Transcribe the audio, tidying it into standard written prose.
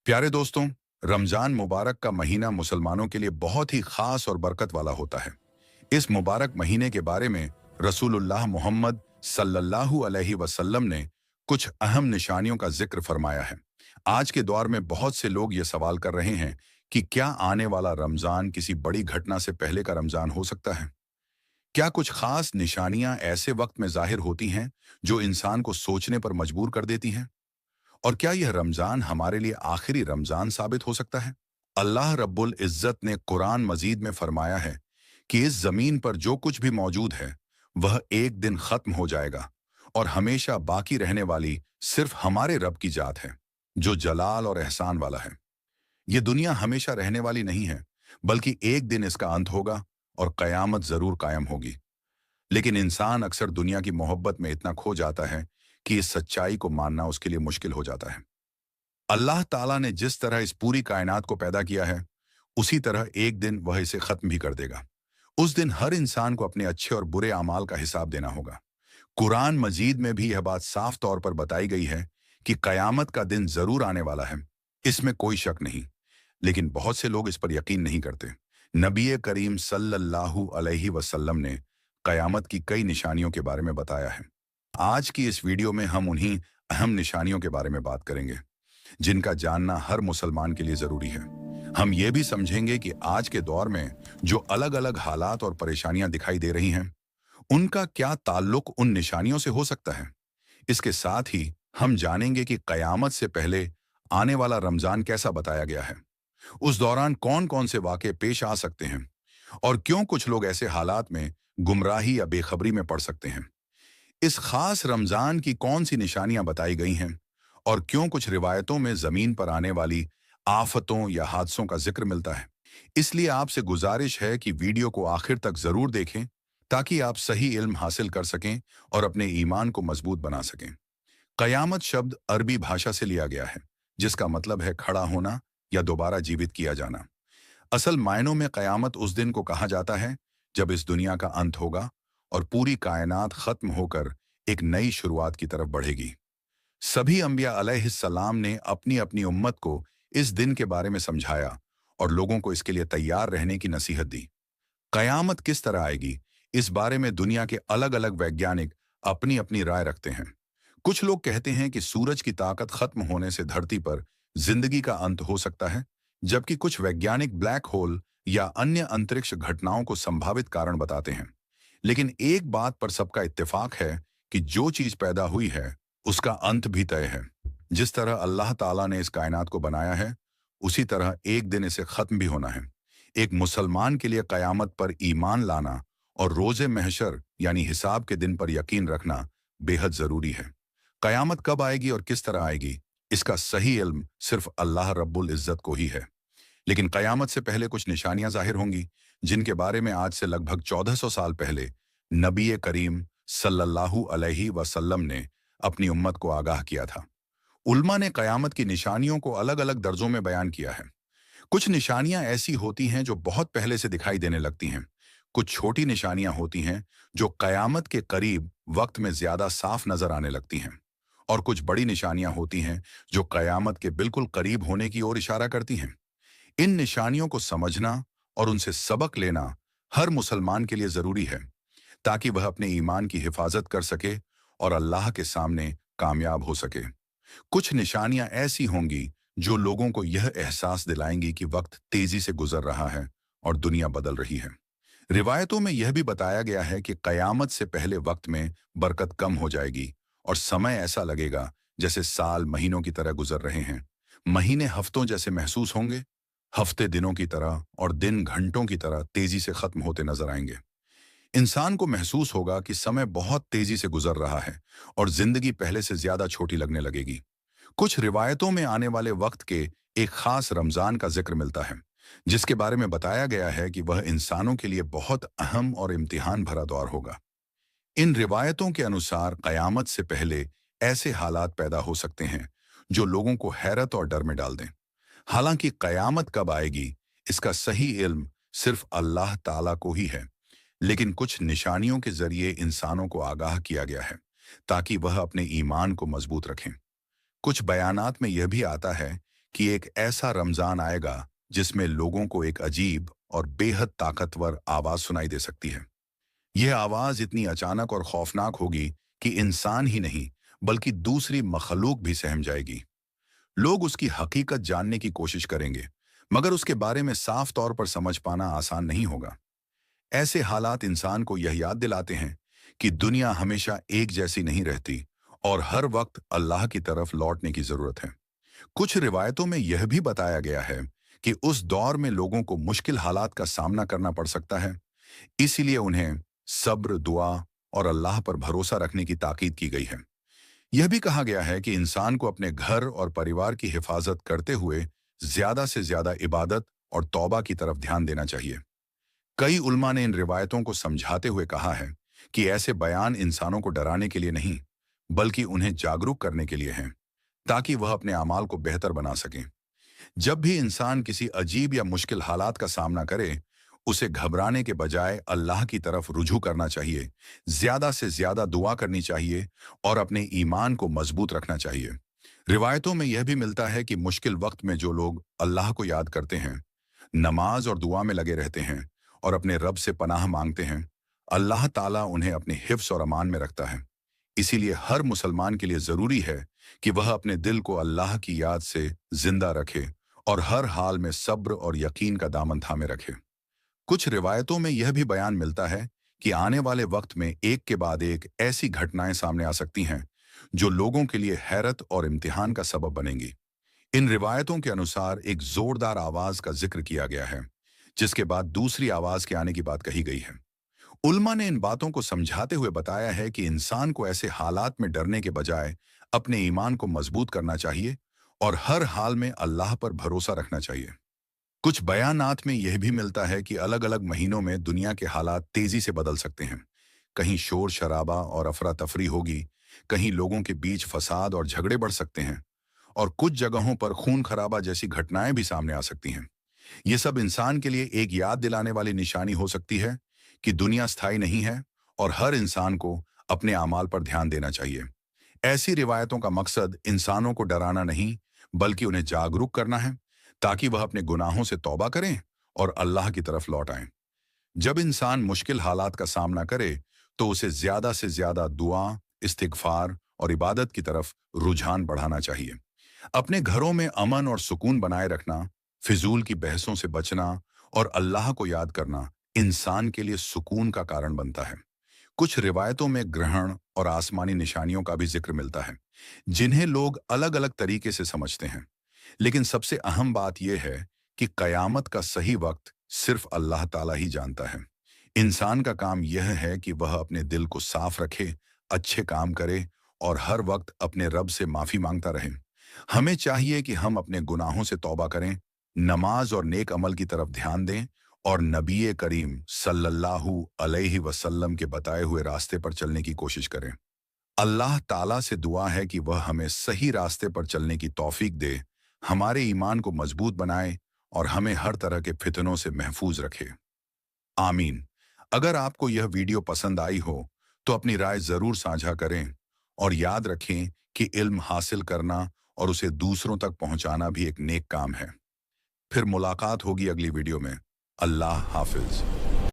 प्यारे दोस्तों, रमजान मुबारक का महीना मुसलमानों के लिए बहुत ही खास और बरकत वाला होता है। इस मुबारक महीने के बारे में रसूलुल्लाह मोहम्मद सल्लल्लाहु अलैहि वसल्लम ने कुछ अहम निशानियों का जिक्र फरमाया है। आज के दौर में बहुत से लोग ये सवाल कर रहे हैं कि क्या आने वाला रमजान किसी बड़ी घटना से पहले का रमजान हो सकता है? क्या कुछ खास निशानियां ऐसे वक्त में जाहिर होती हैं जो इंसान को सोचने पर मजबूर कर देती हैं? और क्या यह रमजान हमारे लिए आखिरी रमजान साबित हो सकता है? अल्लाह रब्बुल इज्जत ने कुरान मजीद में फरमाया है कि इस जमीन पर जो कुछ भी मौजूद है वह एक दिन खत्म हो जाएगा और हमेशा बाकी रहने वाली सिर्फ हमारे रब की जात है, जो जलाल और एहसान वाला है। यह दुनिया हमेशा रहने वाली नहीं है, बल्कि एक दिन इसका अंत होगा और कयामत जरूर कायम होगी। लेकिन इंसान अक्सर दुनिया की मोहब्बत में इतना खो जाता है कि इस सच्चाई को मानना उसके लिए मुश्किल हो जाता है। अल्लाह ताला ने जिस तरह इस पूरी कायनात को पैदा किया है, उसी तरह एक दिन वह इसे खत्म भी कर देगा। उस दिन हर इंसान को अपने अच्छे और बुरे अमाल का हिसाब देना होगा। कुरान मजीद में भी यह बात साफ तौर पर बताई गई है कि कयामत का दिन जरूर आने वाला है, इसमें कोई शक नहीं। लेकिन बहुत से लोग इस पर यकीन नहीं करते। नबी करीम सल्लल्लाहु अलैहि वसल्लम ने कयामत की कई निशानियों के बारे में बताया है। आज की इस वीडियो में हम उन्हीं अहम निशानियों के बारे में बात करेंगे जिनका जानना हर मुसलमान के लिए जरूरी है। हम ये भी समझेंगे कि आज के दौर में जो अलग अलग हालात और परेशानियां दिखाई दे रही हैं, उनका क्या ताल्लुक उन निशानियों से हो सकता है। इसके साथ ही हम जानेंगे कि कयामत से पहले आने वाला रमजान कैसा बताया गया है, उस दौरान कौन कौन से वाक़े पेश आ सकते हैं और क्यों कुछ लोग ऐसे हालात में गुमराही या बेखबरी में पड़ सकते हैं। इस खास रमजान की कौन सी निशानियां बताई गई हैं और क्यों कुछ रिवायतों में जमीन पर आने वाली आफतों या हादसों का जिक्र मिलता है। इसलिए आपसे गुजारिश है कि वीडियो को आखिर तक जरूर देखें ताकि आप सही इल्म हासिल कर सकें और अपने ईमान को मजबूत बना सकें। कयामत शब्द अरबी भाषा से लिया गया है, जिसका मतलब है खड़ा होना या दोबारा जीवित किया जाना। असल मायनों में कयामत उस दिन को कहा जाता है जब इस दुनिया का अंत होगा और पूरी कायनात खत्म होकर एक नई शुरुआत की तरफ बढ़ेगी। सभी अंबिया अलैहिस्सलाम ने अपनी अपनी उम्मत को इस दिन के बारे में समझाया और लोगों को इसके लिए तैयार रहने की नसीहत दी। कयामत किस तरह आएगी, इस बारे में दुनिया के अलग अलग वैज्ञानिक अपनी अपनी राय रखते हैं। कुछ लोग कहते हैं कि सूरज की ताकत खत्म होने से धरती पर जिंदगी का अंत हो सकता है, जबकि कुछ वैज्ञानिक ब्लैक होल या अन्य अंतरिक्ष घटनाओं को संभावित कारण बताते हैं। लेकिन एक बात पर सबका इत्तेफाक है कि जो चीज पैदा हुई है उसका अंत भी तय है। जिस तरह अल्लाह ताला ने इस कायनात को बनाया है, उसी तरह एक दिन इसे खत्म भी होना है। एक मुसलमान के लिए कयामत पर ईमान लाना और रोजे महशर यानी हिसाब के दिन पर यकीन रखना बेहद जरूरी है। कयामत कब आएगी और किस तरह आएगी, इसका सही इल्म सिर्फ अल्लाह रब्बुल इज्जत को ही है। लेकिन कयामत से पहले कुछ निशानियां जाहिर होंगी जिनके बारे में आज से लगभग 1400 साल पहले नबी करीम सल्लल्लाहु अलैहि वसल्लम ने अपनी उम्मत को आगाह किया था। उल्मा ने कयामत की निशानियों को अलग अलग दर्जों में बयान किया है। कुछ निशानियां ऐसी होती हैं जो बहुत पहले से दिखाई देने लगती हैं। कुछ छोटी निशानियां होती हैं जो कयामत के करीब वक्त में ज्यादा साफ नजर आने लगती हैं, और कुछ बड़ी निशानियां होती हैं जो कयामत के बिल्कुल करीब होने की ओर इशारा करती हैं। इन निशानियों को समझना और उनसे सबक लेना हर मुसलमान के लिए जरूरी है, ताकि वह अपने ईमान की हिफाजत कर सके और अल्लाह के सामने कामयाब हो सके। कुछ निशानियां ऐसी होंगी जो लोगों को यह एहसास दिलाएंगी कि वक्त तेजी से गुजर रहा है और दुनिया बदल रही है। रिवायतों में यह भी बताया गया है कि कयामत से पहले वक्त में बरकत कम हो जाएगी और समय ऐसा लगेगा जैसे साल महीनों की तरह गुजर रहे हैं। महीने हफ्तों जैसे महसूस होंगे, हफ्ते दिनों की तरह और दिन घंटों की तरह तेजी से खत्म होते नजर आएंगे। इंसान को महसूस होगा कि समय बहुत तेजी से गुजर रहा है और जिंदगी पहले से ज्यादा छोटी लगने लगेगी। कुछ रिवायतों में आने वाले वक्त के एक खास रमजान का जिक्र मिलता है, जिसके बारे में बताया गया है कि वह इंसानों के लिए बहुत अहम और इम्तिहान भरा दौर होगा। इन रिवायतों के अनुसार कयामत से पहले ऐसे हालात पैदा हो सकते हैं जो लोगों को हैरत और डर में डाल दें। हालांकि कयामत कब आएगी, इसका सही इल्म सिर्फ अल्लाह ताला को ही है, लेकिन कुछ निशानियों के जरिए इंसानों को आगाह किया गया है ताकि वह अपने ईमान को मजबूत रखें। कुछ बयानात में यह भी आता है कि एक ऐसा रमजान आएगा जिसमें लोगों को एक अजीब और बेहद ताकतवर आवाज सुनाई दे सकती है। यह आवाज इतनी अचानक और खौफनाक होगी कि इंसान ही नहीं बल्कि दूसरी मखलूक भी सहम जाएगी। लोग उसकी हकीकत जानने की कोशिश करेंगे, मगर उसके बारे में साफ तौर पर समझ पाना आसान नहीं होगा। ऐसे हालात इंसान को यह याद दिलाते हैं कि दुनिया हमेशा एक जैसी नहीं रहती और हर वक्त अल्लाह की तरफ लौटने की जरूरत है। कुछ रिवायतों में यह भी बताया गया है कि उस दौर में लोगों को मुश्किल हालात का सामना करना पड़ सकता है, इसीलिए उन्हें सब्र, दुआ और अल्लाह पर भरोसा रखने की ताकीद की गई है। यह भी कहा गया है कि इंसान को अपने घर और परिवार की हिफाजत करते हुए ज्यादा से ज्यादा इबादत और तौबा की तरफ ध्यान देना चाहिए। कई उल्मा ने इन रिवायतों को समझाते हुए कहा है कि ऐसे बयान इंसानों को डराने के लिए नहीं, बल्कि उन्हें जागरूक करने के लिए हैं, ताकि वह अपने अमाल को बेहतर बना सकें। जब भी इंसान किसी अजीब या मुश्किल हालात का सामना करे, उसे घबराने के बजाय अल्लाह की तरफ रुजू करना चाहिए, ज्यादा से ज्यादा दुआ करनी चाहिए और अपने ईमान को मजबूत रखना चाहिए। रिवायतों में यह भी मिलता है कि मुश्किल वक्त में जो लोग अल्लाह को याद करते हैं, नमाज और दुआ में लगे रहते हैं और अपने रब से पनाह मांगते हैं, अल्लाह ताला उन्हें अपने हिफ्स और अमान में रखता है। इसीलिए हर मुसलमान के लिए जरूरी है कि वह अपने दिल को अल्लाह की याद से जिंदा रखे और हर हाल में सब्र और यकीन का दामन थामे रखे। कुछ रिवायतों में यह भी बयान मिलता है कि आने वाले वक्त में एक के बाद एक ऐसी घटनाएं सामने आ सकती हैं जो लोगों के लिए हैरत और इम्तिहान का सबब बनेंगी। इन रिवायतों के अनुसार एक जोरदार आवाज का जिक्र किया गया है, जिसके बाद दूसरी आवाज के आने की बात कही गई है। उल्मा ने इन बातों को समझाते हुए बताया है कि इंसान को ऐसे हालात में डरने के बजाय अपने ईमान को मजबूत करना चाहिए और हर हाल में अल्लाह पर भरोसा रखना चाहिए। कुछ बयानात में यह भी मिलता है कि अलग अलग महीनों में दुनिया के हालात तेजी से बदल सकते हैं। कहीं शोर शराबा और अफरा तफरी होगी, कहीं लोगों के बीच फसाद और झगड़े बढ़ सकते हैं और कुछ जगहों पर खून खराबा जैसी घटनाएं भी सामने आ सकती हैं। ये सब इंसान के लिए एक याद दिलाने वाली निशानी हो सकती है कि दुनिया स्थायी नहीं है और हर इंसान को अपने अमाल पर ध्यान देना चाहिए। ऐसी रिवायतों का मकसद इंसानों को डराना नहीं, बल्कि उन्हें जागरूक करना है, ताकि वह अपने गुनाहों से तौबा करें और अल्लाह की तरफ लौट आएं। जब इंसान मुश्किल हालात का सामना करे, तो उसे ज्यादा से ज्यादा दुआ, इस्तिगफार और इबादत की तरफ रुझान बढ़ाना चाहिए। अपने घरों में अमन और सुकून बनाए रखना, फिजूल की बहसों से बचना और अल्लाह को याद करना इंसान के लिए सुकून का कारण बनता है। कुछ रिवायतों में ग्रहण और आसमानी निशानियों का भी जिक्र मिलता है, जिन्हें लोग अलग अलग तरीके से समझते हैं। लेकिन सबसे अहम बात यह है कि कयामत का सही वक्त सिर्फ अल्लाह ताला ही जानता है। इंसान का काम यह है कि वह अपने दिल को साफ रखे, अच्छे काम करे और हर वक्त अपने रब से माफी मांगता रहे। हमें चाहिए कि हम अपने गुनाहों से तौबा करें, नमाज और नेक अमल की तरफ ध्यान दें और नबी करीम सल्लल्लाहु अलैहि वसल्लम के बताए हुए रास्ते पर चलने की कोशिश करें। अल्लाह ताला से दुआ है कि वह हमें सही रास्ते पर चलने की तौफीक दे, हमारे ईमान को मजबूत बनाए और हमें हर तरह के फितनों से महफूज रखे। आमीन। अगर आपको यह वीडियो पसंद आई हो तो अपनी राय जरूर साझा करें और याद रखें कि इल्म हासिल करना और उसे दूसरों तक पहुंचाना भी एक नेक काम है। फिर मुलाकात होगी अगली वीडियो में। अल्लाह हाफिज।